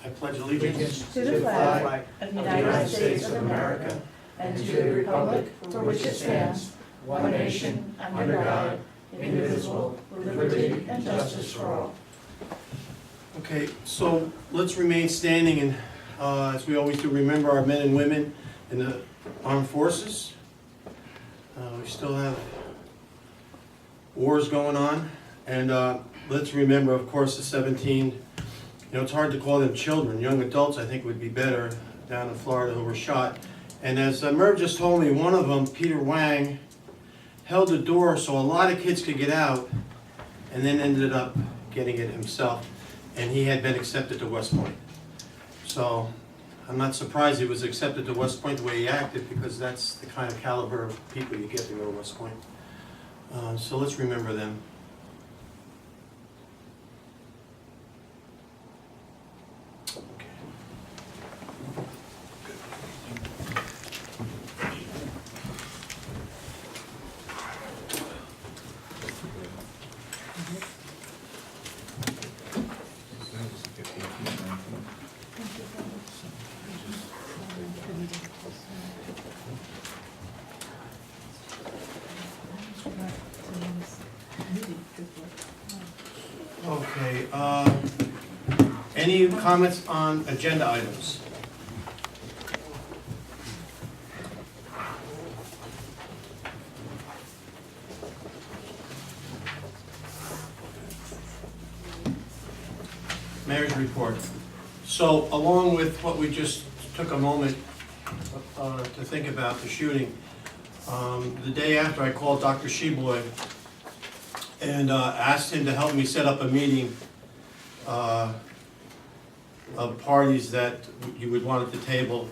I pledge allegiance to the flag of the United States of America and to the republic for which it stands, one nation, under God, indivisible, with liberty and justice for all. Okay, so let's remain standing and, as we always do, remember our men and women in the armed forces. We still have wars going on, and let's remember, of course, the 17, it's hard to call them children, young adults I think would be better, down in Florida who were shot. And as Merv just told me, one of them, Peter Wang, held the door so a lot of kids could get out, and then ended up getting it himself. And he had been accepted to West Point. So I'm not surprised he was accepted to West Point the way he acted, because that's the kind of caliber of people you get to go to West Point. So let's remember them. Okay, any comments on agenda items? Mayor's report. So along with what we just took a moment to think about, the shooting, the day after I called Dr. Sheboy and asked him to help me set up a meeting of parties that you would want at the table,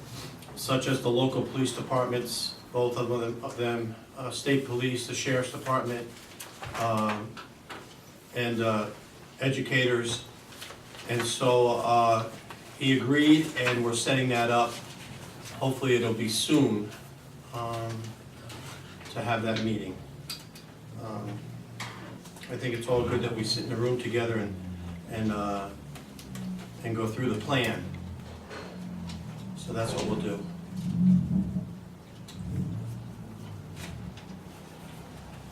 such as the local police departments, both of them, state police, the sheriff's department, and educators. And so he agreed, and we're setting that up. Hopefully it'll be soon to have that meeting. I think it's all good that we sit in a room together and go through the plan. So that's what we'll do.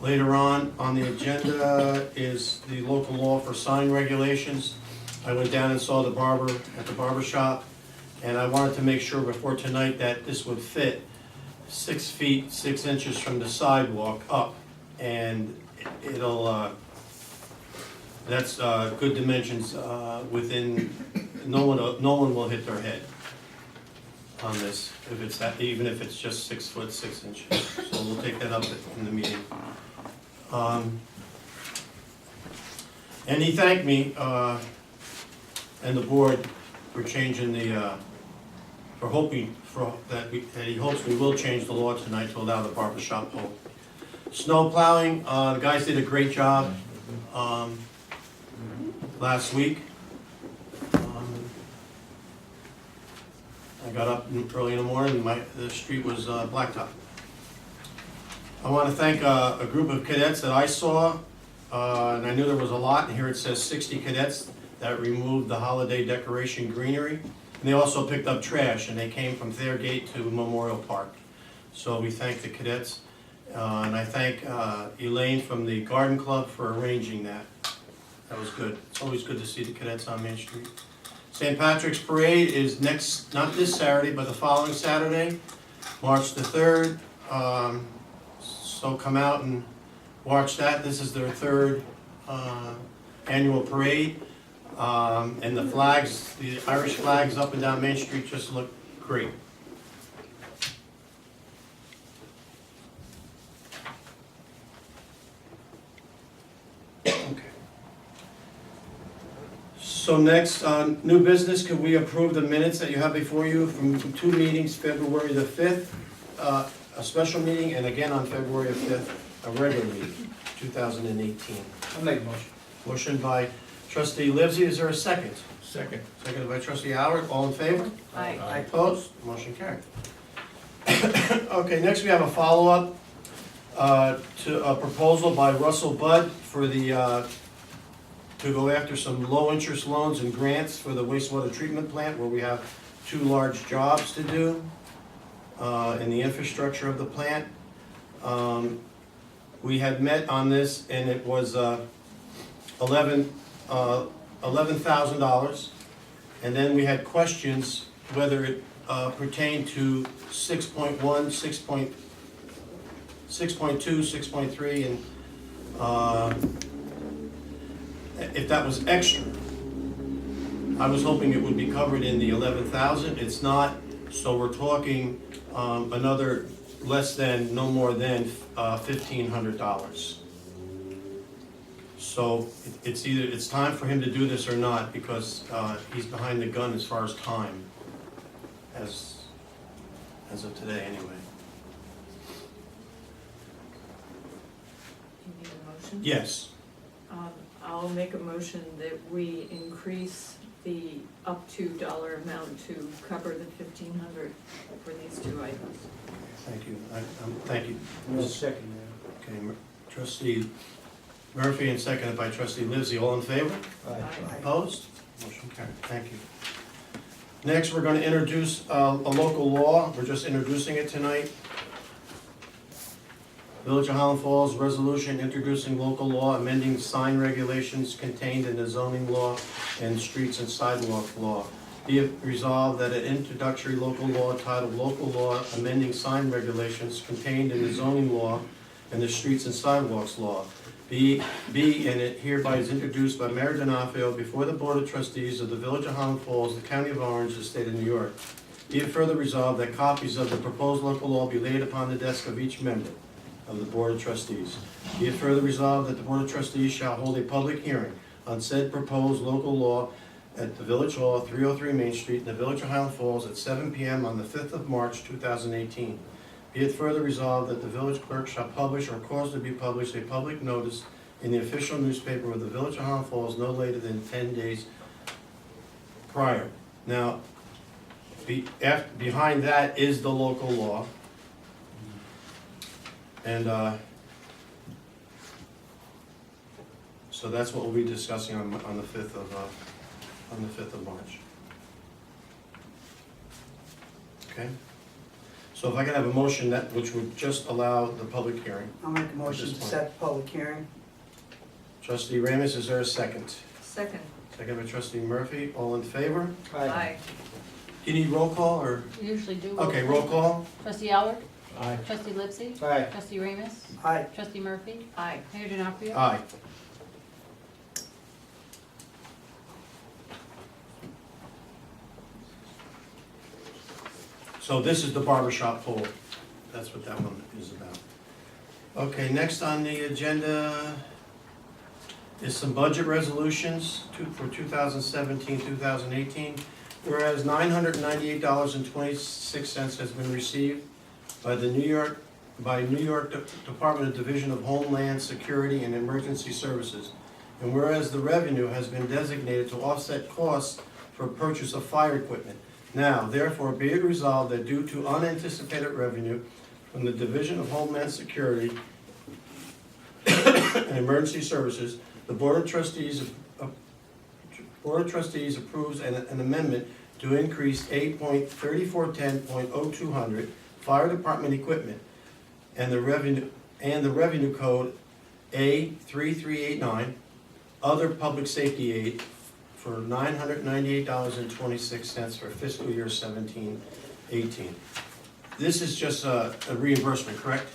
Later on the agenda is the local law for sign regulations. I went down and saw the barber at the barber shop, and I wanted to make sure before tonight that this would fit 6 feet 6 inches from the sidewalk up, and it'll that's good dimensions within. No one will hit their head on this if it's that, even if it's just 6 foot 6 inches. So we'll take that up in the meeting. And he thanked me and the board for changing the that he hopes we will change the law tonight to allow the barber shop home. Snow plowing, the guys did a great job last week. I got up early in the morning and the street was blacktop. I want to thank a group of cadets that I saw, and I knew there was a lot, and here it says 60 cadets that removed the holiday decoration greenery. And they also picked up trash, and they came from Thayer Gate to Memorial Park. So we thank the cadets, and I thank Elaine from the Garden Club for arranging that. That was good. It's always good to see the cadets on Main Street. St. Patrick's Parade is next, not this Saturday, but the following Saturday, March the 3rd. So come out and watch that. This is their 3rd annual parade. And the flags, the Irish flags up and down Main Street just look great. Okay. So next, new business, could we approve the minutes that you have before you from 2 meetings, February the 5th, a special meeting, and again on February the 5th, a regular meeting, 2018. I'll make a motion. Motion by Trustee Livesey, is there a second? Second. Seconded by Trustee Howard, all in favor? Aye. Opposed? Motion carried. Okay, next we have a follow-up to a proposal by Russell Budd for the to to go after some low-interest loans and grants for the wastewater treatment plant, where we have 2 large jobs to do in the infrastructure of the plant. We had met on this, and it was $11,000. And then we had questions whether it pertained to 6.1, 6.2, 6.3, and if that was extra. I was hoping it would be covered in the 11,000. It's not, so we're talking another no more than $1,500. So it's time for him to do this or not, because he's behind the gun as far as time, as of today anyway. Do you need a motion? Yes. I'll make a motion that we increase the up to dollar amount to cover the 1,500 for these 2 items. Thank you. Thank you. I'll second Okay, Trustee Murphy and seconded by Trustee Livesey. All in favor? that. Aye. Opposed? Motion carried. Thank you. Next, we're going to introduce a local law. We're just introducing it tonight. Village of Highland Falls resolution introducing local law amending sign regulations contained in the zoning law and streets and sidewalk law. Be it resolved that an introductory local law titled Local Law Amending Sign Regulations contained in the zoning law and the streets and sidewalks law be and it hereby is introduced by Mayor D'Onofrio before the Board of Trustees of the Village of Highland Falls, the County of Orange, the State of New York. Be it further resolved that copies of the proposed local law be laid upon the desk of each member of the Board of Trustees. Be it further resolved that the Board of Trustees shall hold a public hearing on said proposed local law at the Village Hall, 303 Main Street, in the Village of Highland Falls at 7 p.m. on the 5th of March, 2018. Be it further resolved that the village clerk shall publish or cause to be published a public notice in the official newspaper of the Village of Highland Falls no later than 10 days prior. Now, behind that is the local law. And so that's what we'll be discussing on the 5th of March. Okay? So if I could have a motion which would just allow the public hearing. I'll make a motion At to this set the public hearing. Trustee Ramus, is there a second? Second. Second by Trustee Murphy, all in favor? Aye. Do you need roll call, or? We usually do. Okay, roll call. Trustee Albert? Aye. Trustee Lipsy? Aye. Trustee Ramus? Aye. Trustee Murphy? Aye. Mayor D'Onofrio? Aye. So this is the barber shop poll. That's what that one is about. Okay, next on the agenda is some budget resolutions for 2017, 2018. Whereas $998.26 has been received by New York Department of Division of Homeland Security and Emergency Services. And whereas the revenue has been designated to offset costs for purchase of fire equipment. Now, therefore, be it resolved that due to unanticipated revenue from the Division of Homeland Security and Emergency Services, the Board of Trustees approves an amendment to increase 8.3410.0200 fire department equipment and the revenue code A3389 other public safety aid for $998.26 for fiscal year 17-18. This is just a reimbursement, correct?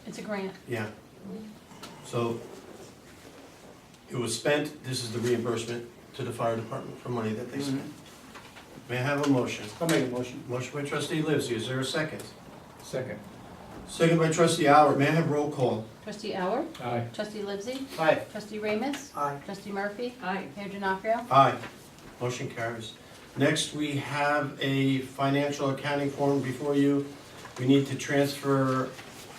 It's a grant. Yeah. So it was spent, this is the reimbursement to the fire department for money that they spent. May I have a motion? I'll make a motion. Motion by Trustee Livesey, is there a second? Second. Second by Trustee Howard, may I have roll call? Trustee Albert? Aye. Trustee Lipsy? Aye. Trustee Ramus? Aye. Trustee Murphy? Aye. Mayor D'Onofrio? Aye. Motion carries. Next, we have a financial accounting form before you. We need to transfer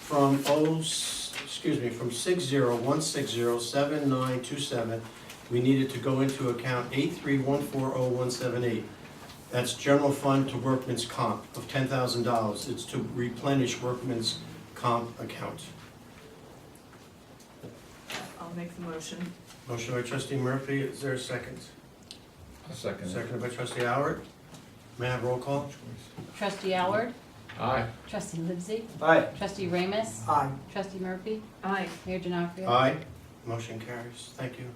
from 6016079727. We needed to go into account 831400178. That's general fund to workman's comp of $10,000. It's to replenish workman's comp account. I'll make the motion. Motion by trustee Murphy, is there a second? I'll second it. Seconded by trustee Howard. May I have roll call? Trustee Howard, Aye. trustee Livesey, Aye. trustee Ramus, Aye. trustee Murphy, Aye. Mayor Denofrio. Aye. Motion carries. Thank you.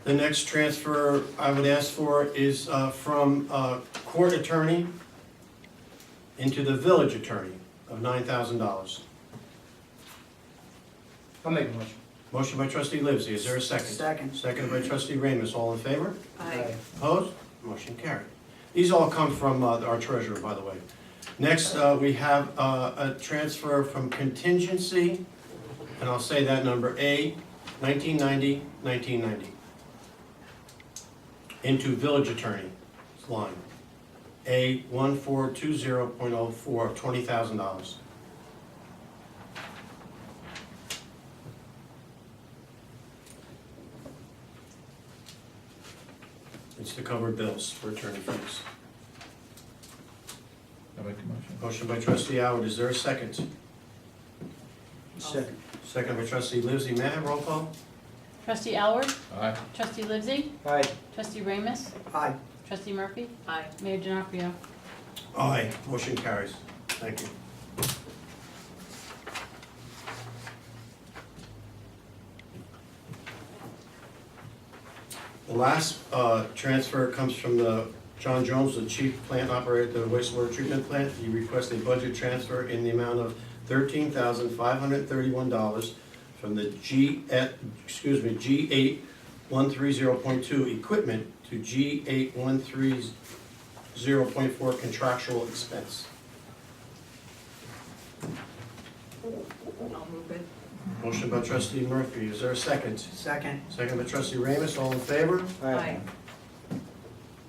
The next transfer I would ask for is from court attorney into the village attorney of $9,000. I'll make a motion. Motion by trustee Livesey, is there a second? Second. Seconded by trustee Ramus, all in favor? Aye. Opposed? Motion carried. These all come from our treasurer, by the way. Next, we have a transfer from contingency, and I'll say that number, A, 1990, into village attorney line, A 1420.04, $20,000. It's to cover bills for attorney fees. I'll make a motion. Motion by trustee Howard, is there a second? Second. Second by trustee Livesey, may I have roll call? Trustee Howard, Aye. trustee Livesey, Aye. trustee Ramus, Aye. trustee Murphy, Aye. Mayor Denofrio. Aye. Motion carries. Thank you. The last transfer comes from John Jones, the chief plant operator at the wastewater treatment plant. He requests a budget transfer in the amount of $13,531 from the G8130.2 equipment to G8130.4 contractual expense. I'll move it. Motion by trustee Murphy, is there a second? Second. Second by trustee Ramus, all in favor? Aye.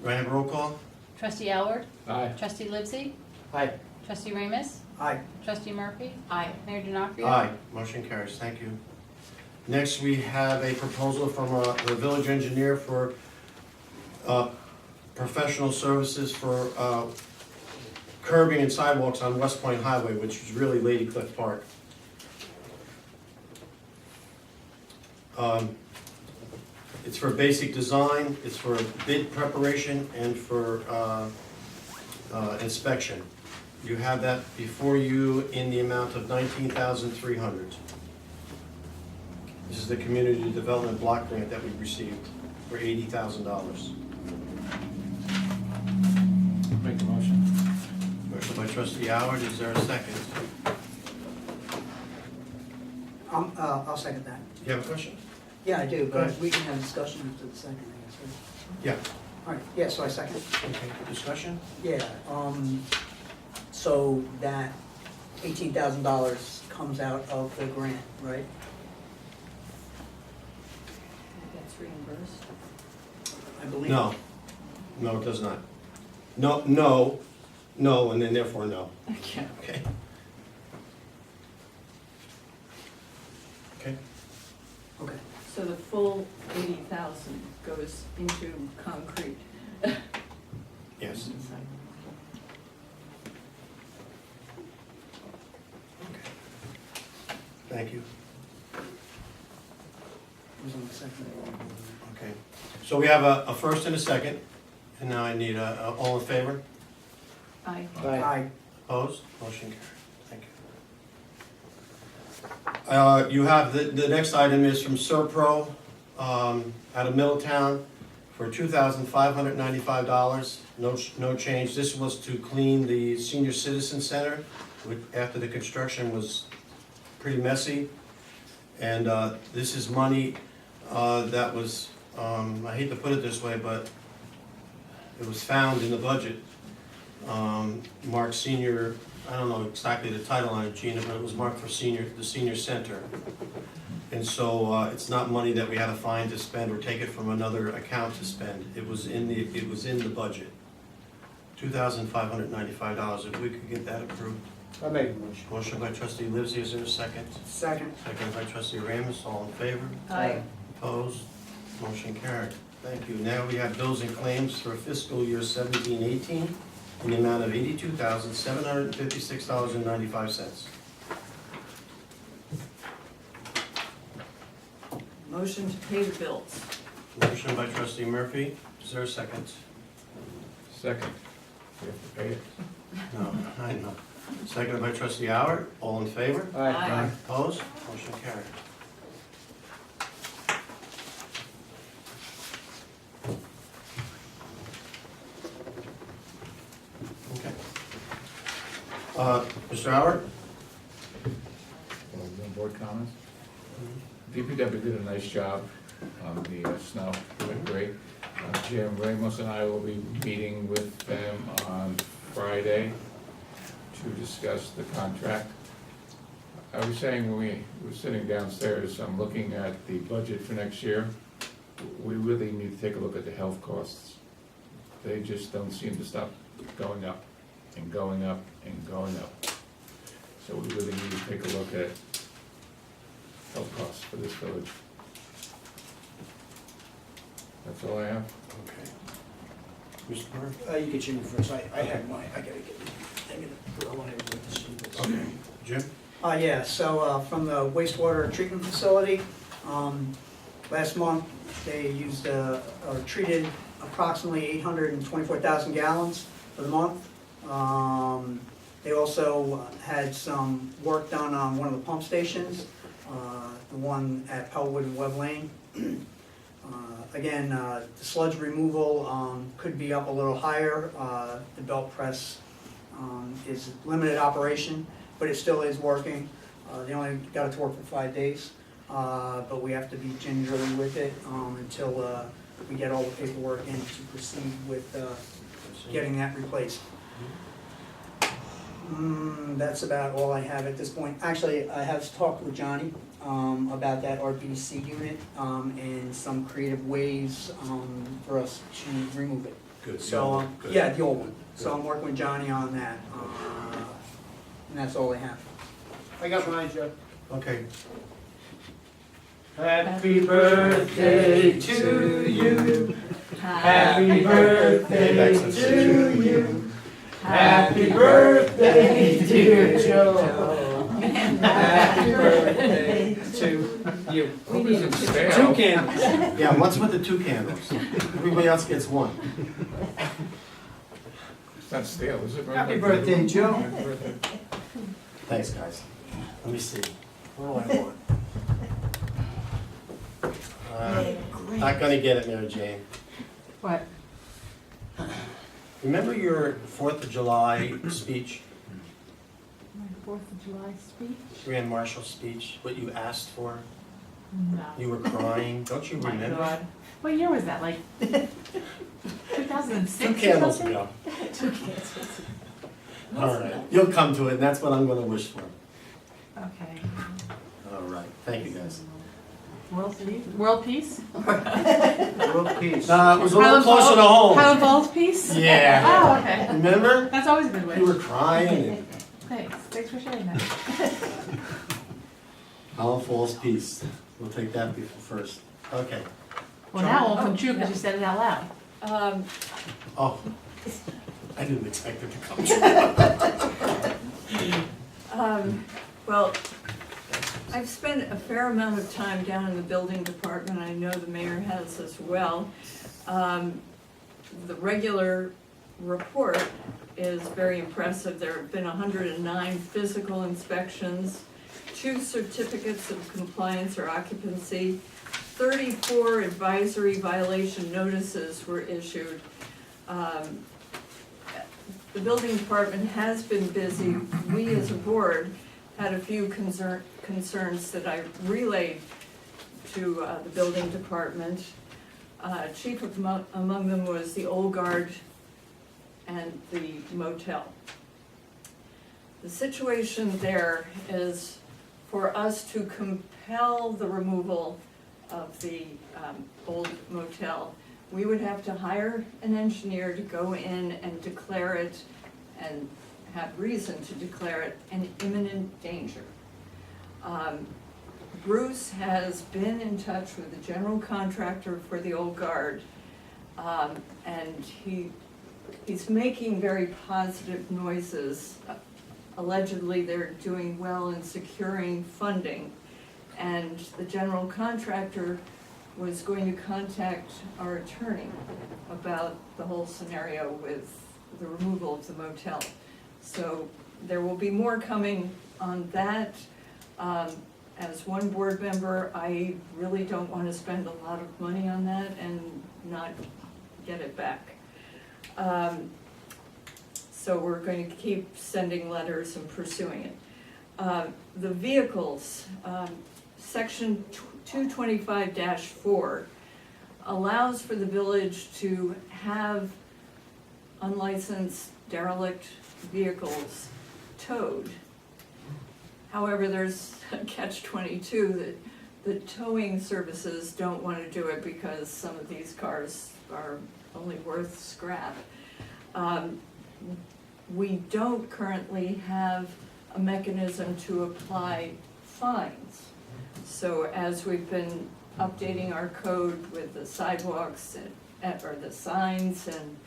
Do I have a roll call? Trustee Howard, Aye. trustee Livesey, Aye. trustee Ramus, Aye. trustee Murphy, Aye. Mayor Denofrio. Aye, motion carries, thank you. Next, we have a proposal from the village engineer for professional services for curbing and sidewalks on West Point Highway, which is really Lady Cliff Park. It's for basic design, it's for bid preparation, and for inspection. You have that before you in the amount of $19,300. This is the community development block grant that we received for $80,000. Make a motion. Motion by trustee Howard, is there a second? I'll second that. You have a question? Yeah, I do, Go but ahead. we can have discussion after the second, I guess, right? Yeah. All right, yeah, so I second. Okay, discussion? Yeah, so that $18,000 comes out of the grant, right? That's reimbursed. I believe. No. No, it does not. No, and then therefore no. Okay. Okay. Okay. Okay. So the full 80,000 goes into concrete. Yes. Okay. Thank you. Was on the second. Okay. So we have a first and a second, and now I need all in favor? Aye. Aye. Opposed? Motion carried. Thank you. You have, the next item is from Serpro, out of Middletown, for $2,595. No change. This was to clean the senior citizen center, which, after the construction was pretty messy. And this is money that was, I hate to put it this way, but it was found in the budget. Marked senior, I don't know exactly the title on it, Gina, but it was marked for senior, the senior center. And so it's not money that we had to find to spend or take it from another account to spend. It was in the budget. $2,595, if we could get that approved. I'll make a motion. Motion by trustee Livesey, is there a second? Second. Second by trustee Ramus, all in favor? Aye. Opposed? Motion carried. Thank you. Now we have bills and claims for fiscal year 17-18 in the amount of $82,756.95. motion to pay the bills. Motion by trustee Murphy, is there a second? Second. We have to pay it. No, I know. Seconded by trustee Howard, all in favor? Aye. Opposed? Motion carried. Okay. Mr. Howard? No board comments? DPW did a nice job on the snow, went great. Jim Ramos and I will be meeting with them on Friday to discuss the contract. I was saying when we were sitting downstairs, I'm looking at the budget for next year. We really need to take a look at the health costs. They just don't seem to stop going up and going up and going up. So we really need to take a look at health costs for this village. That's all I have. Okay. Mr. Murphy? You can shoot me first, I have mine, I gotta get, I want everybody to see this. Okay. Jim? Yeah, so from the wastewater treatment facility, last month, they used, or treated approximately 824,000 gallons for the month. They also had some work done on one of the pump stations, the one at Pelwood and Webb Lane. Again, the sludge removal could be up a little higher. The belt press is limited operation, but it still is working. They only got it to work for 5 days, but we have to be gingerly with it until we get all the paperwork in to proceed with getting that replaced. That's about all I have at this point. Actually, I have talked with Johnny about that RBC unit and some creative ways for us to remove it. Good. So, Good. yeah, the old one. So I'm working with Johnny on that, and that's all I have. I got mine, Joe. Okay. Happy birthday to you, happy birthday to you, happy birthday dear Joe, happy birthday to you. Hope it isn't stale. 2 candles. Yeah, what's with the 2 candles? Everybody else gets 1. It's not stale, is it? Happy birthday, Joe. Happy birthday. Thanks, guys. Let me see. What do I want? Not gonna get it, Mary Jane. What? Remember your 4th of July speech, My 4th of July speech? Grand Marshal speech, what you asked for? No. You were crying, don't you My remember? God. What year was that, like 2006 2 or candles something? ago. 2 candles. All right, you'll come to it, and that's what I'm gonna wish for. Okay. All right, thank you, guys. World peace? World peace? World peace. It was a little closer to home. Highland Falls peace? Yeah. Oh, okay. Remember? That's always a good wish. You were crying and Thanks for sharing that. Highland Falls peace. We'll take that before first. Okay. Well, now it won't come true because you said it out loud. Oh, I didn't expect it to come true. Well, I've spent a fair amount of time down in the building department, I know the mayor has as well. The regular report is very impressive. There have been 109 physical inspections, 2 certificates of compliance or occupancy, 34 advisory violation notices were issued. The building department has been busy. We as a board had a few concerns that I relayed to the building department. Chief among them was the Old Guard and the motel. The situation there is for us to compel the removal of the old motel. We would have to hire an engineer to go in and declare it and have reason to declare it an imminent danger. Bruce has been in touch with the general contractor for the Old Guard, and he's making very positive noises. Allegedly, they're doing well in securing funding And the general contractor was going to contact our attorney about the whole scenario with the removal of the motel. So there will be more coming on that. As one board member, I really don't want to spend a lot of money on that and not get it back. So we're going to keep sending letters and pursuing it. The vehicles, section 225-4 allows for the village to have unlicensed derelict vehicles towed. However, there's a catch-22 that the towing services don't want to do it because some of these cars are only worth scrap. We don't currently have a mechanism to apply fines. So as we've been updating our code with the sidewalks or the signs and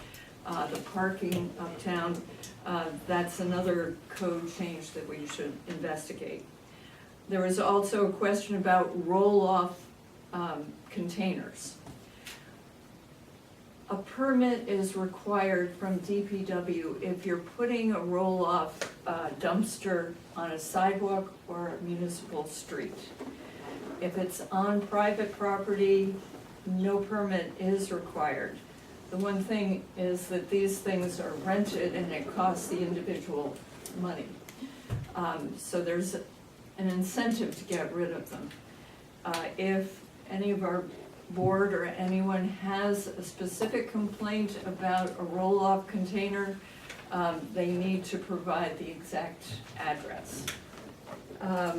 the parking uptown, that's another code change that we should investigate. There was also a question about roll-off containers. A permit is required from DPW if you're putting a roll-off dumpster on a sidewalk or a municipal street. If it's on private property, no permit is required. The one thing is that these things are rented and it costs the individual money. So there's an incentive to get rid of them. If any of our board or anyone has a specific complaint about a roll-off container, they need to provide the exact address. A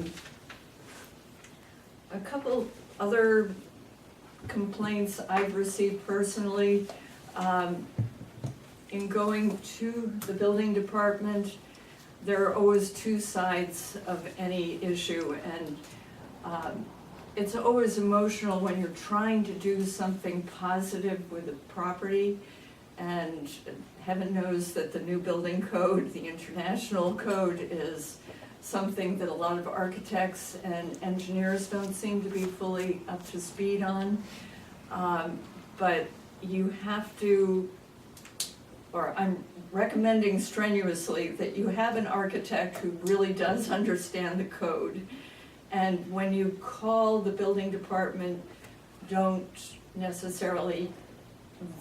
couple other complaints I've received personally, in going to the building department, there are always two sides of any issue, and it's always emotional when you're trying to do something positive with a property, and heaven knows that the new building code, the international code, is something that a lot of architects and engineers don't seem to be fully up to speed on. But you have to, or I'm recommending strenuously that you have an architect who really does understand the code. And when you call the building department, don't necessarily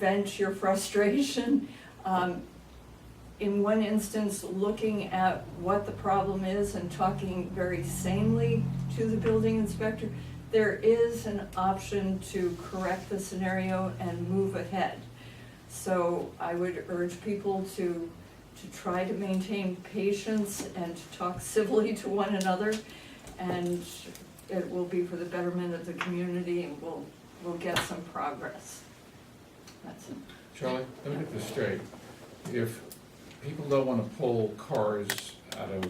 vent your frustration. In one instance, looking at what the problem is and talking very sanely to the building inspector, there is an option to correct the scenario and move ahead. So I would urge people to try to maintain patience and to talk civilly to one another, and it will be for the betterment of the community, and we'll get some progress. That's it. Charlie, let me get this straight. If people don't want to pull cars out of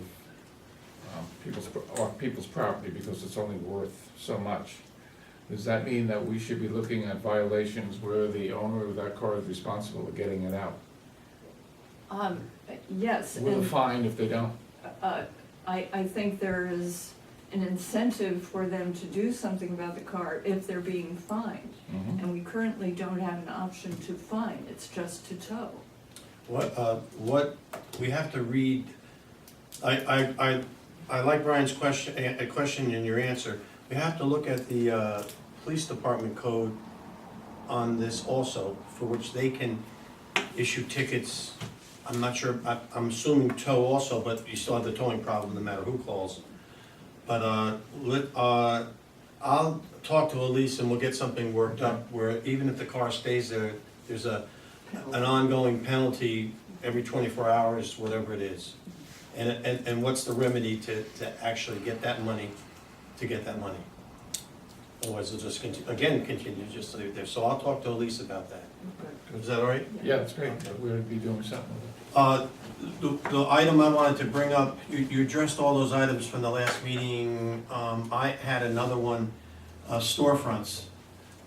people's property because it's only worth so much, does that mean that we should be looking at violations where the owner of that car is responsible for getting it out? Yes. With a and, fine if they don't? I think there is an incentive for them to do something about the car if they're being fined. Mhm. And we currently don't have an option to fine, it's just to tow. What we have to read, I like Brian's question and your answer. We have to look at the police department code on this also, for which they can issue tickets. I'm not sure, I'm assuming tow also, but you still have the towing problem no matter who calls. But I'll talk to Elise and we'll get something worked up where even if the car stays there, there's an ongoing penalty every 24 hours, whatever it is. And what's the remedy to actually get that money, Otherwise it'll just continue just to leave it there. So I'll talk to Elise about that. Is that all right? Yeah, that's great. We'll be doing something with it. The item I wanted to bring up, you addressed all those items from the last meeting. I had another one, storefronts.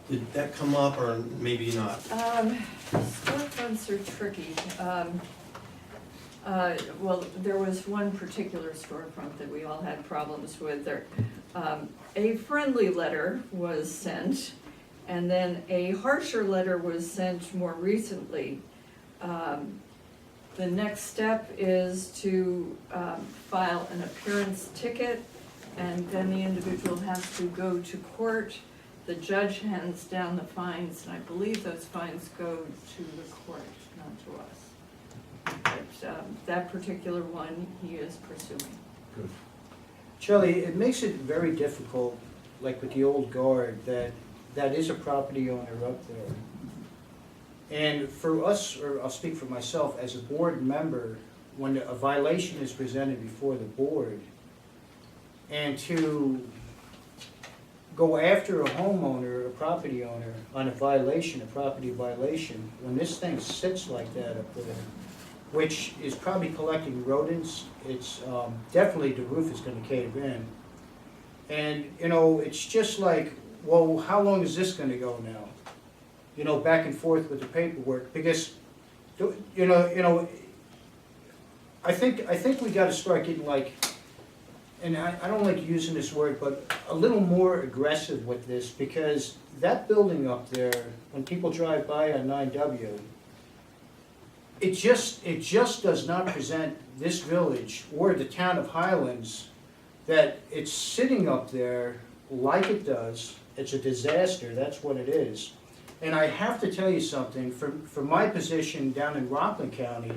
Did that come up or maybe not? Storefronts are tricky. Well, there was one particular storefront that we all had problems with. A friendly letter was sent, and then a harsher letter was sent more recently. The next step is to file an appearance ticket, and then the individual has to go to court. The judge hands down the fines, and I believe those fines go to the court, not to us. But that particular one, he is pursuing. Good. Charlie, it makes it very difficult, like with the old guard, that is a property owner up there. And for us, or I'll speak for myself, as a board member, when a violation is presented before the board, and to go after a homeowner, a property owner, on a violation, a property violation, when this thing sits like that up there, which is probably collecting rodents, it's, definitely the roof is gonna cave in. And, it's just like, well, how long is this gonna go now? Back and forth with the paperwork, because, I think we gotta start getting like, and I don't like using this word, but a little more aggressive with this, because that building up there, when people drive by on 9W, it just does not present this village or the town of Highlands that it's sitting up there like it does. It's a disaster, that's what it is. And I have to tell you something, from my position down in Rockland County,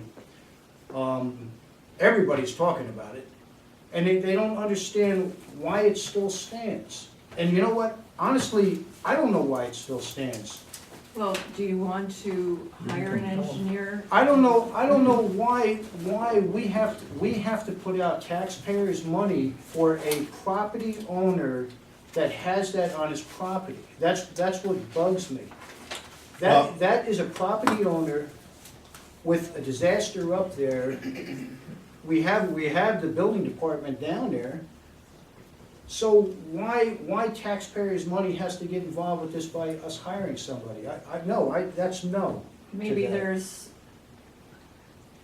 everybody's talking about it. And they don't understand why it still stands. And you know what? Honestly, I don't know why it still stands. Well, do you want to hire an engineer? I don't know why we have to put out taxpayers' money for a property owner that has that on his property. That's what bugs me. Well- That is a property owner with a disaster up there. We have the building department down there. So why taxpayers' money has to get involved with this by us hiring somebody? That's no. Maybe to that.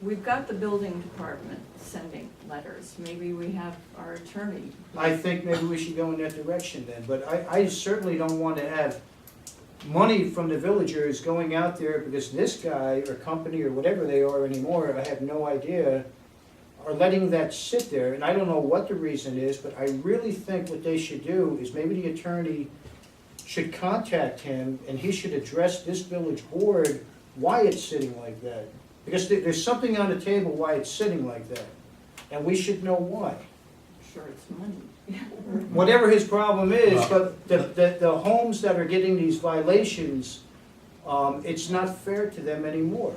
We've got the building department sending letters. Maybe we have our attorney. I think maybe we should go in that direction then, but I certainly don't want to have money from the villagers going out there because this guy or company or whatever they are anymore, I have no idea, are letting that sit there, and I don't know what the reason is, but I really think what they should do is maybe the attorney should contact him and he should address this village board why it's sitting like that. Because there's something on the table why it's sitting like that, and we should know why. I'm sure it's money. Whatever his problem is, but the homes that are getting these violations, it's not fair to them anymore.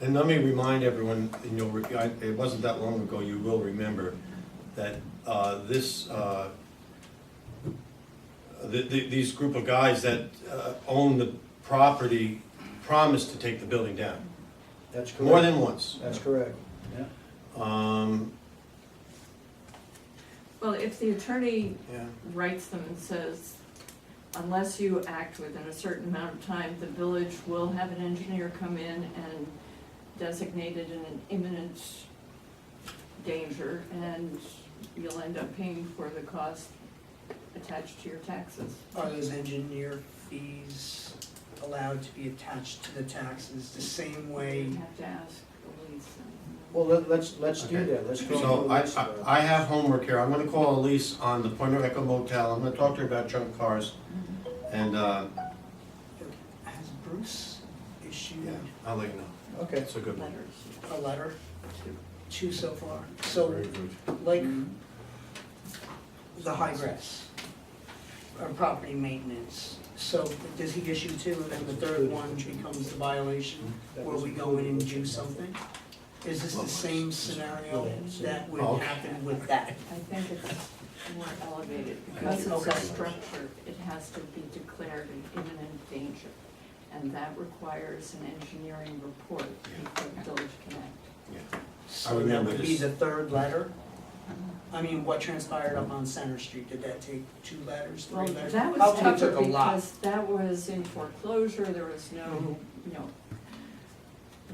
And let me remind everyone, it wasn't that long ago, you will remember, that these group of guys that own the property promised to take the building down, That's correct. more than once. That's correct, yeah. Well, if the attorney Yeah. writes them and says, unless you act within a certain amount of time, the village will have an engineer come in and designate it in an imminent danger, and you'll end up paying for the cost attached to your taxes. Are those engineer fees allowed to be attached to the taxes the same way? You have to ask Elise. Well, let's do Okay. that, let's go. So through this. I have homework here. I'm gonna call Elise on the Point Echo Motel. I'm gonna talk to her about junk cars. And, Has Bruce issued yeah, I'll let you know. Okay. It's a good one. Letters. a letter? Two so far. So, Very good. like, the high grass, or property maintenance. So does he issue two, and then the third one becomes the violation, where we go in and do something? Is this the same scenario that would Okay. happen with that? I think it's more elevated, because it's a Okay. structure, it has to be declared an imminent danger. And that requires an engineering report before the village can act. Yeah. So that remember would be this. the third letter? I mean, what transpired up on Center Street, did that take 2 letters, 3 Well, letters? that was Probably tougher took a lot. because that was in foreclosure, there was no,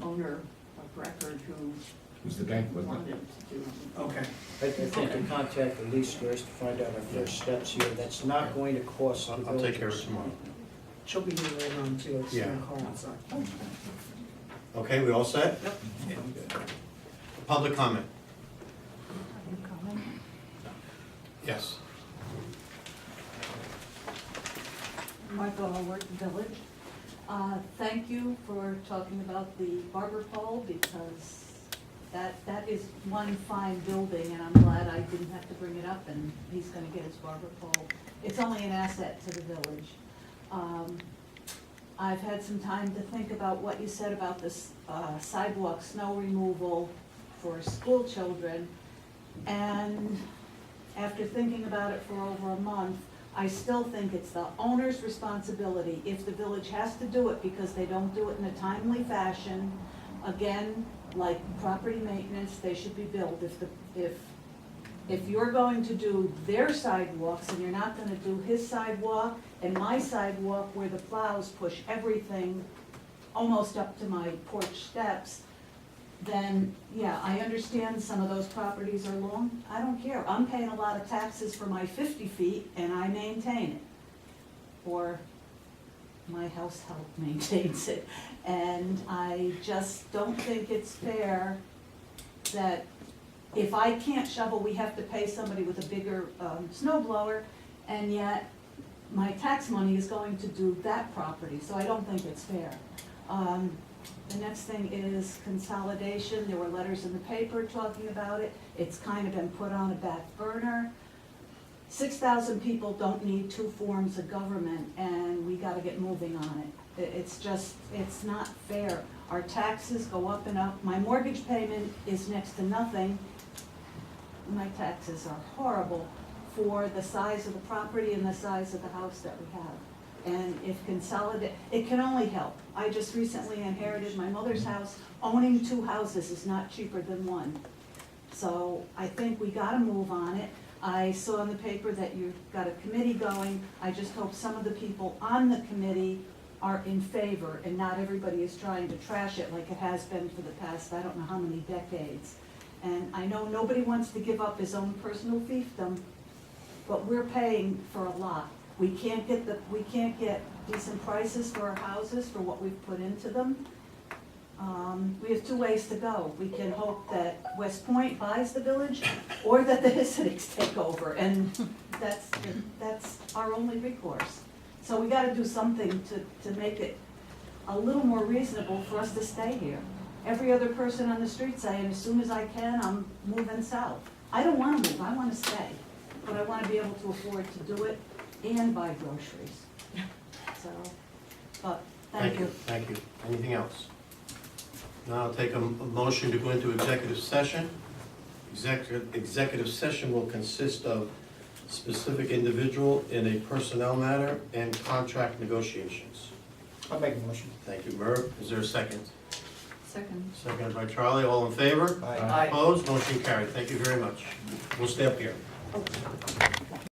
owner of record who was the bank, wasn't it? Okay. I think to contact the lease first to find out our first steps here, that's not going to cost the I'll take care of village. it tomorrow. She'll be here later on too, it's in Yeah. the car outside. Okay, we all set? Yep. Public comment? Yes. Martha Hallward, Village. Thank you for talking about the barber pole, because that is one fine building, and I'm glad I didn't have to bring it up, and he's gonna get his barber pole. It's only an asset to the village. I've had some time to think about what you said about this sidewalk snow removal for school children, and after thinking about it for over a month, I still think it's the owner's responsibility. If the village has to do it because they don't do it in a timely fashion, again, like property maintenance, they should be billed. If you're going to do their sidewalks and you're not gonna do his sidewalk and my sidewalk where the plows push everything almost up to my porch steps, then, yeah, I understand some of those properties are long. I don't care. I'm paying a lot of taxes for my 50 feet and I maintain it. Or my house help maintains it. And I just don't think it's fair that if I can't shovel, we have to pay somebody with a bigger snow blower, and yet my tax money is going to do that property, so I don't think it's fair. The next thing is consolidation. There were letters in the paper talking about it. It's kind of been put on a back burner. 6,000 people don't need 2 forms of government, and we gotta get moving on it. It's just, it's not fair. Our taxes go up and up. My mortgage payment is next to nothing. My taxes are horrible for the size of the property and the size of the house that we have. And if it can only help. I just recently inherited my mother's house. Owning 2 houses is not cheaper than 1. So I think we gotta move on it. I saw in the paper that you've got a committee going. I just hope some of the people on the committee are in favor and not everybody is trying to trash it like it has been for the past, I don't know how many decades. And I know nobody wants to give up his own personal fiefdom, but we're paying for a lot. We can't get decent prices for our houses for what we've put into them. We have 2 ways to go. We can hope that West Point buys the village, or that the Hasidics take over, and that's our only recourse. So we gotta do something to make it a little more reasonable for us to stay here. Every other person on the street saying, as soon as I can, I'm moving south. I don't wanna move, I wanna stay, but I wanna be able to afford to do it and buy groceries. So, but, thank you. Thank you. Anything else? Now I'll take a motion to go into executive session. Executive session will consist of specific individual in a personnel matter and contract negotiations. I'll make a motion. Thank you, Merv. Is there a second? Second. Seconded by Charlie. All in favor? Aye. Aye. Opposed? Motion carried. Thank you very much. We'll stay up here.